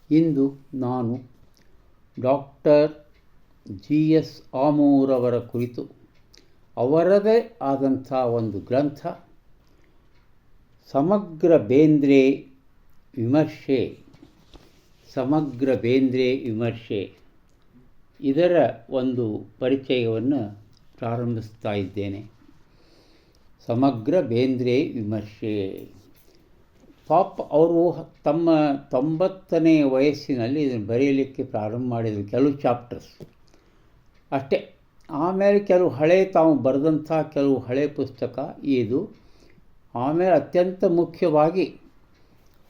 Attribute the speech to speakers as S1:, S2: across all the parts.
S1: ಇಂದು ನಾನು doctor GS. ಆಮೂರವರ ಕುರಿತು ಅವರದೇ ಆದಂಥ ಒಂದು ಗ್ರಂಥ ಸಮಗ್ರ ಬೇಂದ್ರೆ ವಿಮರ್ಶೆ ಇದರ ಒಂದು ಪರಿಚಯವನ್ನು ಪ್ರಾರಂಭಿಸ್ತಾ ಇದ್ದೇನೆ. ಸಮಗ್ರ ಬೇಂದ್ರೆ ವಿಮರ್ಶೆ. ಅವರು ತಮ್ಮ 90ನೇ ವಯಸ್ಸಿನಲ್ಲಿ ಇದನ್ನು ಬರೆಯಲಿಕ್ಕೆ ಪ್ರಾರಂಭ ಮಾಡಿದರು. ಕೆಲವು ಚಾಪ್ಟರ್ಸ್ ಅಷ್ಟೇ. ಆಮೇಲೆ ತಾವು ಬರೆದಂಥ ಕೆಲವು ಹಳೆ ಪುಸ್ತಕ ಇದು. ಆಮೇಲೆ ಅತ್ಯಂತ ಮುಖ್ಯವಾಗಿ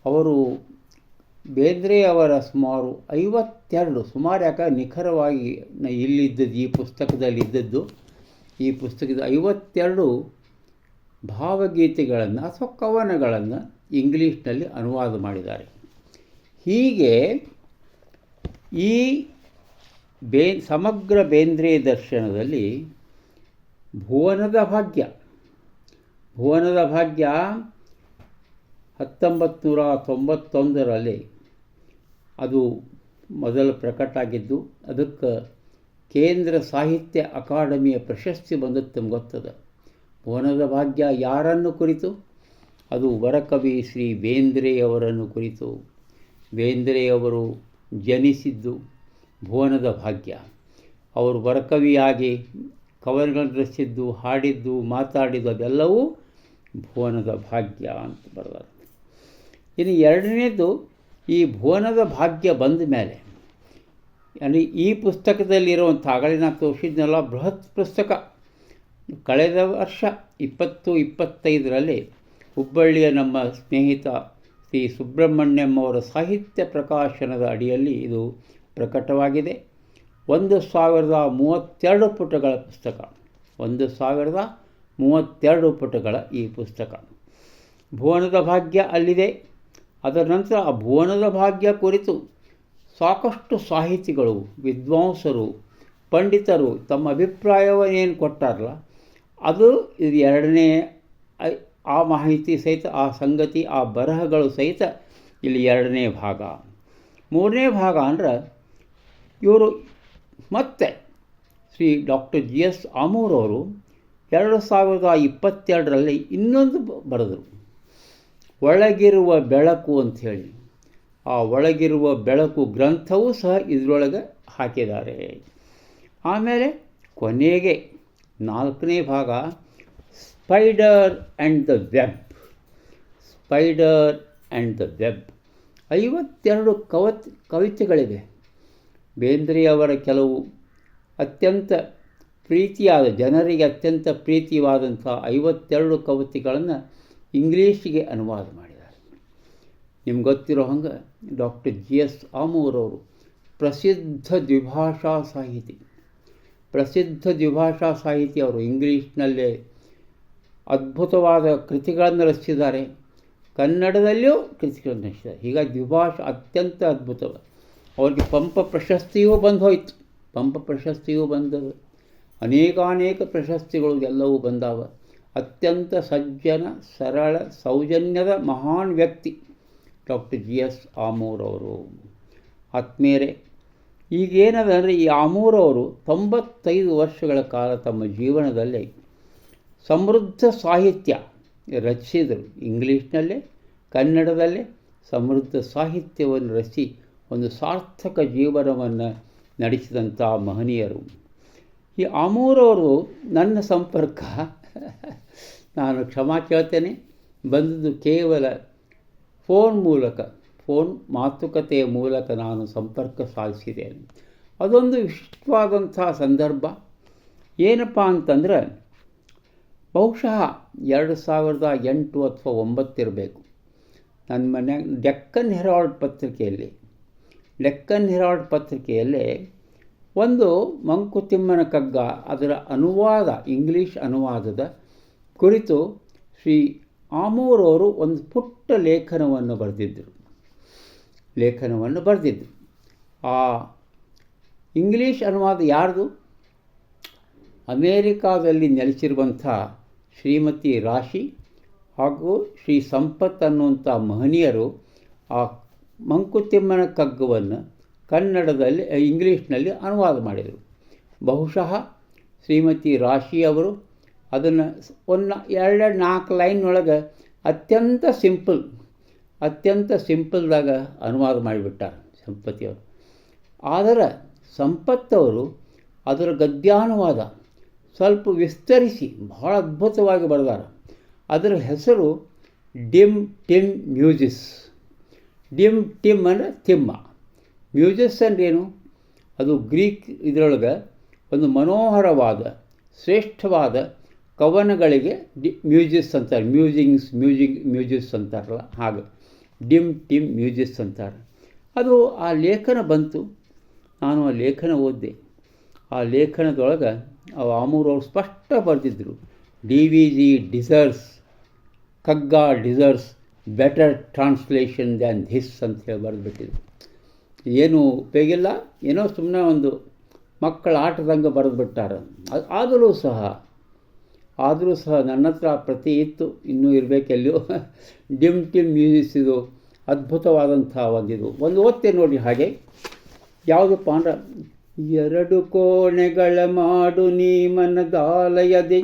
S1: ಅವರು ಬೇಂದ್ರೆ ಅವರ ಸುಮಾರು 52 ಯಾಕೆ ನಿಖರವಾಗಿ ಇಲ್ಲಿದ್ದದ್ದು ಈ ಪುಸ್ತಕದಲ್ಲಿದ್ದದ್ದು, ಈ ಪುಸ್ತಕದ 52 ಭಾವಗೀತೆಗಳನ್ನು ಅಥವಾ ಕವನಗಳನ್ನು ಇಂಗ್ಲೀಷ್ನಲ್ಲಿ ಅನುವಾದ ಮಾಡಿದ್ದಾರೆ. ಹೀಗೆ ಈ ಸಮಗ್ರ ಬೇಂದ್ರೆ ದರ್ಶನದಲ್ಲಿ ಭುವನದ ಭಾಗ್ಯ 1991ರಲ್ಲಿ ಅದು ಮೊದಲು ಪ್ರಕಟ ಆಗಿದ್ದು. ಅದಕ್ಕೆ ಕೇಂದ್ರ ಸಾಹಿತ್ಯ ಅಕಾಡೆಮಿಯ ಪ್ರಶಸ್ತಿ ಬಂದದ್ದು ನಮ್ಗೆ ಗೊತ್ತದೆ. ಭುವನದ ಭಾಗ್ಯ ಯಾರನ್ನು ಕುರಿತು? ಅದು ವರಕವಿ ಶ್ರೀ ಬೇಂದ್ರೆಯವರನ್ನು ಕುರಿತು. ಬೇಂದ್ರೆಯವರು ಜನಿಸಿದ್ದು ಭುವನದ ಭಾಗ್ಯ. ಅವರು ವರಕವಿಯಾಗಿ ಕವನಗಳನ್ನು ರಚಿಸಿದ್ದು, ಹಾಡಿದ್ದು, ಮಾತಾಡಿದ್ದು ಅದೆಲ್ಲವೂ ಭುವನದ ಭಾಗ್ಯ ಅಂತ ಬರೆದಾರೆ. ಇನ್ನು ಎರಡನೇದು, ಈ ಭುವನದ ಭಾಗ್ಯ ಬಂದ ಮೇಲೆ ಈ ಪುಸ್ತಕದಲ್ಲಿರುವಂಥ ಆಗಲಿನ ತೋರಿಸಿದ್ನೆಲ್ಲ ಬೃಹತ್ ಪುಸ್ತಕ. ಕಳೆದ ವರ್ಷ 2025ರಲ್ಲಿ ಹುಬ್ಬಳ್ಳಿಯ ನಮ್ಮ ಸ್ನೇಹಿತ ಶ್ರೀ ಸುಬ್ರಹ್ಮಣ್ಯಂ ಅವರ ಸಾಹಿತ್ಯ ಪ್ರಕಾಶನದ ಅಡಿಯಲ್ಲಿ ಇದು ಪ್ರಕಟವಾಗಿದೆ. 1032 ಪುಟಗಳ ಪುಸ್ತಕ. 1032 ಪುಟಗಳ ಈ ಪುಸ್ತಕ. ಭುವನದ ಭಾಗ್ಯ ಅಲ್ಲಿದೆ. ಅದರ ನಂತರ ಆ ಭುವನದ ಭಾಗ್ಯ ಕುರಿತು ಸಾಕಷ್ಟು ಸಾಹಿತಿಗಳು, ವಿದ್ವಾಂಸರು, ಪಂಡಿತರು ತಮ್ಮ ಅಭಿಪ್ರಾಯವನ್ನೇನು ಕೊಟ್ಟಾರಲ್ಲ, ಅದು ಇದು ಎರಡನೇ ಆ ಮಾಹಿತಿ ಸಹಿತ, ಆ ಸಂಗತಿ, ಆ ಬರಹಗಳು ಸಹಿತ ಇಲ್ಲಿ ಎರಡನೇ ಭಾಗ. ಮೂರನೇ ಭಾಗ ಅಂದ್ರೆ ಇವರು ಮತ್ತೆ ಶ್ರೀ ಡಾಕ್ಟರ್ ಜಿ.ಎಸ್. ಆಮೂರವರು 2022ರಲ್ಲಿ ಇನ್ನೊಂದು ಬರೆದರು, ಒಳಗಿರುವ ಬೆಳಕು ಅಂಥೇಳಿ. ಆ ಒಳಗಿರುವ ಬೆಳಕು ಗ್ರಂಥವೂ ಸಹ ಇದರೊಳಗೆ ಹಾಕಿದ್ದಾರೆ. ಆಮೇಲೆ ಕೊನೆಗೆ 4ನೇ ಭಾಗ ಸ್ಪೈಡರ್ ಆ್ಯಂಡ್ ದ ವೆಬ್. 52 ಕವಿತೆಗಳಿವೆ. ಬೇಂದ್ರೆಯವರ ಕೆಲವು ಅತ್ಯಂತ ಪ್ರೀತಿಯಾದ, ಜನರಿಗೆ ಅತ್ಯಂತ ಪ್ರೀತಿಯಾದಂಥ 52 ಕವಿತೆಗಳನ್ನು ಇಂಗ್ಲೀಷಿಗೆ ಅನುವಾದ ಮಾಡಿದ್ದಾರೆ. ನಿಮ್ಗೆ ಗೊತ್ತಿರೋ ಹಂಗೆ ಡಾಕ್ಟರ್ ಜಿ.ಎಸ್. ಆಮೂರವರು ಪ್ರಸಿದ್ಧ ದ್ವಿಭಾಷಾ ಸಾಹಿತಿ. ಅವರು ಇಂಗ್ಲೀಷ್ನಲ್ಲೇ ಅದ್ಭುತವಾದ ಕೃತಿಗಳನ್ನು ರಚಿಸಿದ್ದಾರೆ, ಕನ್ನಡದಲ್ಲಿಯೂ ಕೃತಿಗಳನ್ನು ರಚಿಸಿದ್ದಾರೆ. ಹೀಗಾಗಿ ದ್ವಿಭಾಷಾ ಅತ್ಯಂತ ಅದ್ಭುತವಾದ. ಅವ್ರಿಗೆ ಪಂಪ ಪ್ರಶಸ್ತಿಯೂ ಬಂದವು. ಅನೇಕ ಪ್ರಶಸ್ತಿಗಳು ಎಲ್ಲವೂ ಬಂದಾವ. ಅತ್ಯಂತ ಸಜ್ಜನ, ಸರಳ, ಸೌಜನ್ಯದ ಮಹಾನ್ ವ್ಯಕ್ತಿ ಡಾಕ್ಟರ್ ಜಿ.ಎಸ್. ಆಮೂರವರು. ಆತ್ಮೀಯರೇ, ಈಗೇನದಂದರೆ ಈ ಆಮೂರವರು 95 ವರ್ಷಗಳ ಕಾಲ ತಮ್ಮ ಜೀವನದಲ್ಲಿ ಸಮೃದ್ಧ ಸಾಹಿತ್ಯ ರಚಿಸಿದರು. ಇಂಗ್ಲೀಷ್ನಲ್ಲೇ ಕನ್ನಡದಲ್ಲೇ ಸಮೃದ್ಧ ಸಾಹಿತ್ಯವನ್ನು ರಚಿಸಿ ಒಂದು ಸಾರ್ಥಕ ಜೀವನವನ್ನು ನಡೆಸಿದಂಥ ಮಹನೀಯರು. ಈ ಆಮೂರವರು ನನ್ನ ಸಂಪರ್ಕ, ನಾನು ಕ್ಷಮಾ ಕೇಳ್ತೇನೆ, ಬಂದದ್ದು ಕೇವಲ ಫೋನ್ ಮಾತುಕತೆಯ ಮೂಲಕ ನಾನು ಸಂಪರ್ಕ ಸಾಧಿಸಿದ್ದೇನೆ. ಅದೊಂದು ವಿಶಿಷ್ಟವಾದಂಥ ಸಂದರ್ಭ. ಏನಪ್ಪ ಅಂತಂದರೆ, ಬಹುಶಃ 2008 ಅಥವಾ 2009 ಇರಬೇಕು. ನನ್ನ ಮನೆಯಾಗ ಡೆಕ್ಕನ್ ಹೆರಾಲ್ಡ್ ಪತ್ರಿಕೆಯಲ್ಲಿ ಒಂದು ಮಂಕುತಿಮ್ಮನ ಕಗ್ಗ, ಅದರ ಅನುವಾದ, ಇಂಗ್ಲೀಷ್ ಅನುವಾದದ ಕುರಿತು ಶ್ರೀ ಆಮೂರವರು ಒಂದು ಪುಟ್ಟ ಲೇಖನವನ್ನು ಬರೆದಿದ್ದರು. ಆ ಇಂಗ್ಲೀಷ್ ಅನುವಾದ ಯಾರ್ದು? ಅಮೇರಿಕಾದಲ್ಲಿ ನೆಲೆಸಿರುವಂಥ ಶ್ರೀಮತಿ ರಾಶಿ ಹಾಗೂ ಶ್ರೀ ಸಂಪತ್ ಅನ್ನುವಂಥ ಮಹನೀಯರು ಆ ಮಂಕುತಿಮ್ಮನ ಕಗ್ಗವನ್ನು ಕನ್ನಡದಲ್ಲಿ ಇಂಗ್ಲೀಷ್ನಲ್ಲಿ ಅನುವಾದ ಮಾಡಿದರು. ಬಹುಶಃ ಶ್ರೀಮತಿ ರಾಶಿ ಅವರು ಅದನ್ನು ಒಂದು 2-4 ಲೈನ್ ಒಳಗೆ ಅತ್ಯಂತ ಸಿಂಪಲ್ದಾಗ ಅನುವಾದ ಮಾಡಿಬಿಟ್ಟಾರೆ ಸಂಪತ್ತಿಯವರು. ಆದರೆ ಸಂಪತ್ತವರು ಅದರ ಗದ್ಯಾನುವಾದ ಸ್ವಲ್ಪ ವಿಸ್ತರಿಸಿ ಬಹಳ ಅದ್ಭುತವಾಗಿ ಬರೆದಾರೆ. ಅದರ ಹೆಸರು ಡಿಮ್ ಟಿಮ್ ಮ್ಯೂಸಿಸ್. ಡಿಮ್ ಟಿಮ್ ಅಂದರೆ ತಿಮ್ಮ, ಮ್ಯೂಸಿಸ್ ಅಂದ್ರೇನು? ಅದು ಗ್ರೀಕ್ ಇದರೊಳಗೆ ಒಂದು ಮನೋಹರವಾದ ಶ್ರೇಷ್ಠವಾದ ಕವನಗಳಿಗೆ ಮ್ಯೂಸಿಸ್ ಅಂತಾರೆ. ಮ್ಯೂಸಿಸ್ ಅಂತಾರಲ್ಲ ಹಾಗೆ ಡಿಮ್ ಟಿಮ್ ಮ್ಯೂಸಿಸ್ ಅಂತಾರೆ. ಅದು ಆ ಲೇಖನ ಬಂತು, ನಾನು ಆ ಲೇಖನ ಓದಿದೆ. ಆ ಲೇಖನದೊಳಗೆ ಆಮೂರವ್ರು ಸ್ಪಷ್ಟ ಬರೆದಿದ್ದರು, DVG ಡಿಸರ್ವ್ಸ್, ಕಗ್ಗ ಡಿಸರ್ವ್ಸ್ ಬೆಟರ್ ಟ್ರಾನ್ಸ್ಲೇಷನ್ ದ್ಯಾನ್ ಧಿಸ್ ಅಂತ ಹೇಳಿ ಬರೆದುಬಿಟ್ಟಿದ್ರು. ಏನೂ ಉಪಯೋಗಿಲ್ಲ, ಏನೋ ಸುಮ್ಮನೆ ಒಂದು ಮಕ್ಕಳ ಆಟದಂಗೆ ಬರೆದುಬಿಟ್ಟಾರೆ. ಆದರೂ ಸಹ ನನ್ನ ಹತ್ರ ಪ್ರತಿ ಇತ್ತು, ಇನ್ನೂ ಇರಬೇಕೆಲ್ಲೋ. ಡಿಮ್ ಟಿಮ್ ಮ್ಯೂಸಿಸ್ ಇದು ಅದ್ಭುತವಾದಂಥ ಒಂದು ಓದ್ತೆ ನೋಡಿ. ಹಾಗೆ ಯಾವುದಪ್ಪ ಅಂದ್ರೆ, 2 ಕೋಣೆಗಳ ಮಾಡು ನೀ ಮನದಾಲಯದಿ,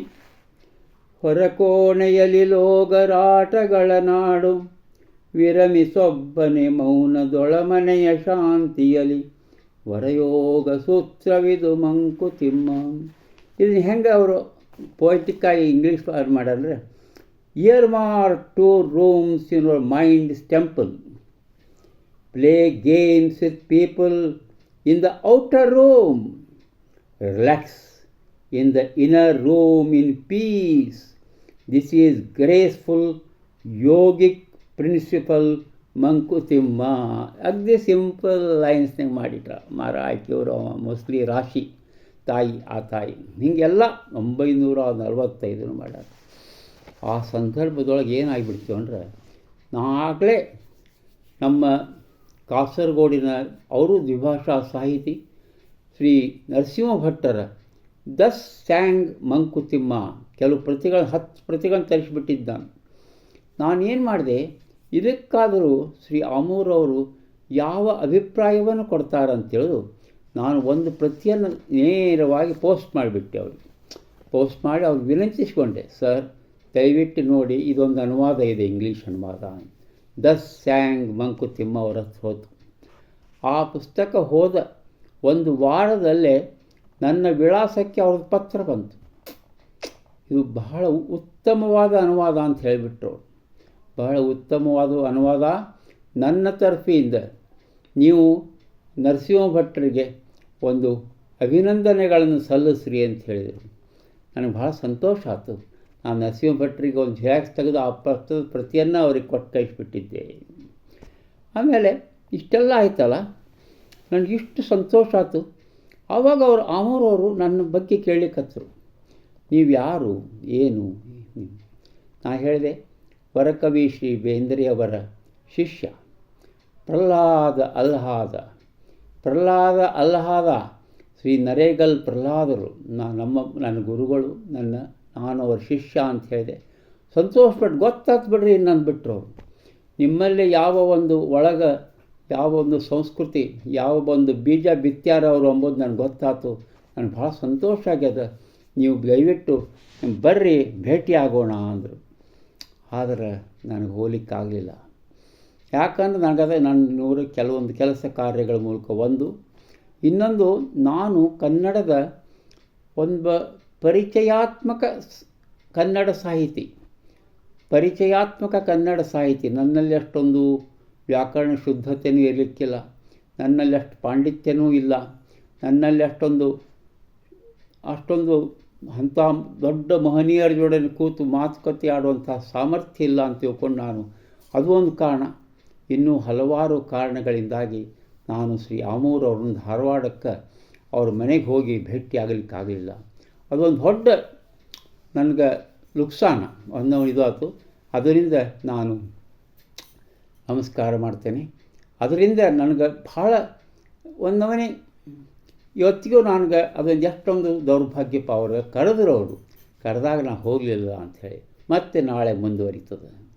S1: ಹೊರಕೋಣೆಯಲ್ಲಿ ಲೋಗರಾಟಗಳ ನಾಡು, ವಿರಮಿಸೊಬ್ಬನೆ ಮೌನದೊಳಮನೆಯ ಶಾಂತಿಯಲಿ, ವರಯೋಗ ಸೂತ್ರವಿದು ಮಂಕುತಿಮ್ಮ. ಇದನ್ನು ಹೆಂಗೆ ಅವರು ಪೊಯಿಟಿಕ್ಕಾಗಿ English ಮಾಡ್ಯಾರಂದರೆ, earmark 2 rooms in your mind's temple, play games with people in the outer room, relax in the inner room in peace. This is graceful yogic principle Mankutimma. ಅಗದಿ ಸಿಂಪಲ್ ಲೈನ್ಸ್ನಾಗ ಮಾಡಿಟ್ರ ಆಯ್ಕೆಯವರು ಮೋಸ್ಟ್ಲಿ ರಾಶಿ ತಾಯಿ. ಆ ತಾಯಿ ಹೀಗೆಲ್ಲ 945 ಮಾಡ್ಯಾರ. ಆ ಸಂದರ್ಭದೊಳಗೆ ಏನಾಗಿಬಿಡ್ತು ಅಂದರೆ, ಆಗಲೇ ನಮ್ಮ ಕಾಸರಗೋಡಿನ ಅವರು ದ್ವಿಭಾಷಾ ಸಾಹಿತಿ ಶ್ರೀ ನರಸಿಂಹ ಭಟ್ಟರ ದಸ್ ಸ್ಯಾಂಗ್ ಮಂಕುತಿಮ್ಮ ಕೆಲವು 10 ಪ್ರತಿಗಳನ್ನು ತರಿಸಿಬಿಟ್ಟಿದ್ದ. ನಾನೇನು ಮಾಡಿದೆ, ಇದಕ್ಕಾದರೂ ಶ್ರೀ ಆಮೂರವರು ಯಾವ ಅಭಿಪ್ರಾಯವನ್ನು ಕೊಡ್ತಾರಂತೇಳಿದು ನಾನು ಒಂದು ಪ್ರತಿಯನ್ನು ನೇರವಾಗಿ ಪೋಸ್ಟ್ ಮಾಡಿಬಿಟ್ಟೆ. ಪೋಸ್ಟ್ ಮಾಡಿ ಅವ್ರಿಗೆ ವಿನಂತಿಸಿಕೊಂಡೆ, ಸರ್ ದಯವಿಟ್ಟು ನೋಡಿ, ಇದೊಂದು ಅನುವಾದ ಇದೆ, ಇಂಗ್ಲೀಷ್ ಅನುವಾದ. ದಸ್ ಸ್ಯಾಂಗ್ ಮಂಕುತಿಮ್ಮ ಅವರ ಹೋತು. ಆ ಪುಸ್ತಕ ಹೋದ 1 ವಾರದಲ್ಲೇ ನನ್ನ ವಿಳಾಸಕ್ಕೆ ಅವ್ರದ್ದು ಪತ್ರ ಬಂತು. ಇದು ಬಹಳ ಉತ್ತಮವಾದ ಅನುವಾದ ಅಂತ ಹೇಳಿಬಿಟ್ರು. ಬಹಳ ಉತ್ತಮವಾದ ಅನುವಾದ, ನನ್ನ ತರಫಿಯಿಂದ ನೀವು ನರಸಿಂಹ ಭಟ್ಟರಿಗೆ ಒಂದು ಅಭಿನಂದನೆಗಳನ್ನು ಸಲ್ಲಿಸ್ರಿ ಅಂತ ಹೇಳಿದರು. ನನಗೆ ಭಾಳ ಸಂತೋಷ ಆಯಿತು. ನಾನು ನರಸಿಂಹ ಭಟ್ಟರಿಗೆ ಒಂದು ಝೆರಾಕ್ಸ್ ತೆಗೆದು ಆ ಪುಸ್ತಕದ ಪ್ರತಿಯನ್ನು ಅವ್ರಿಗೆ ಕೊಟ್ಟು ಕಳಿಸ್ಬಿಟ್ಟಿದ್ದೆ. ಆಮೇಲೆ ಇಷ್ಟೆಲ್ಲ ಆಯ್ತಲ್ಲ, ನನಗಿಷ್ಟು ಸಂತೋಷ ಆಯಿತು. ಆವಾಗ ಆಮೂರವರು ನನ್ನ ಬಗ್ಗೆ ಕೇಳಲಿಕ್ಕತ್ತರು, ನೀವು ಯಾರು, ಏನು? ನಾನು ಹೇಳಿದೆ, ವರಕವಿ ಶ್ರೀ ಬೇಂದ್ರೆಯವರ ಶಿಷ್ಯ ಪ್ರಹ್ಲಾದ ಅಲ್ಹಾದ ಶ್ರೀ ನರೇಗಲ್ ಪ್ರಹ್ಲಾದರು ನನ್ನ ಗುರುಗಳು, ನಾನು ಅವರ ಶಿಷ್ಯ ಅಂತ ಹೇಳಿದೆ. ಸಂತೋಷಪಟ್ಟು ಗೊತ್ತಾಯ್ತು ಬಿಡ್ರಿ ನನ್ನ ಬಿಟ್ಟರು ಅವರು. ನಿಮ್ಮಲ್ಲಿ ಯಾವ ಒಂದು ಸಂಸ್ಕೃತಿ, ಯಾವ ಒಂದು ಬೀಜ ಬಿತ್ಯಾರ ಅವರು ಅಂಬೋದು ನನಗೆ ಗೊತ್ತಾಯ್ತು. ನನಗೆ ಭಾಳ ಸಂತೋಷ ಆಗ್ಯದ. ನೀವು ದಯವಿಟ್ಟು ಬರ್ರಿ, ಭೇಟಿ ಆಗೋಣ ಅಂದರು. ಆದರೆ ನನಗೆ ಹೋಗ್ಲಿಕ್ಕಾಗಲಿಲ್ಲ. ಯಾಕಂದ್ರೆ ನಾನು ಕೆಲವೊಂದು ಕೆಲಸ ಕಾರ್ಯಗಳ ಮೂಲಕ ಇನ್ನೊಂದು ನಾನು ಕನ್ನಡದ ಒಂದು ಪರಿಚಯಾತ್ಮಕ ಕನ್ನಡ ಸಾಹಿತಿ. ನನ್ನಲ್ಲಿ ಅಷ್ಟೊಂದು ವ್ಯಾಕರಣ ಶುದ್ಧತೆಯೂ ಇರಲಿಕ್ಕಿಲ್ಲ, ನನ್ನಲ್ಲಿ ಅಷ್ಟು ಪಾಂಡಿತ್ಯನೂ ಇಲ್ಲ, ನನ್ನಲ್ಲಿ ಅಷ್ಟೊಂದು ಅಂಥ ದೊಡ್ಡ ಮಹನೀಯರ ಜೋಡೆ ಕೂತು ಮಾತುಕತೆ ಆಡುವಂಥ ಸಾಮರ್ಥ್ಯ ಇಲ್ಲ ಅಂತ ತಿಳ್ಕೊಂಡು ಅದು ಒಂದು ಕಾರಣ. ಇನ್ನೂ ಹಲವಾರು ಕಾರಣಗಳಿಂದಾಗಿ ನಾನು ಶ್ರೀ ಆಮೂರವ್ರನ್ನ ಧಾರವಾಡಕ್ಕೆ ಅವ್ರ ಮನೆಗೆ ಹೋಗಿ ಭೇಟಿ ಆಗಲಿಕ್ಕಾಗಲಿಲ್ಲ. ಅದೊಂದು ದೊಡ್ಡ ನನಗೆ ನುಕ್ಸಾನ, ಇದಾಯ್ತು. ಅದರಿಂದ ನಾನು ನಮಸ್ಕಾರ ಮಾಡ್ತೇನೆ. ಅದರಿಂದ ನನಗೆ ಭಾಳ ಒಂದವನೇ ಇವತ್ತಿಗೂ ನನಗೆ ಅದೊಂದು ಎಷ್ಟೊಂದು ದೌರ್ಭಾಗ್ಯಪ್ಪ ಅವ್ರಿಗೆ ಕರೆದ್ರು ಅವರು ಕರೆದಾಗ ನಾನು ಹೋಗಲಿಲ್ಲ ಅಂಥೇಳಿ ಮತ್ತೆ ನಾಳೆ ಮುಂದುವರಿತದೆ.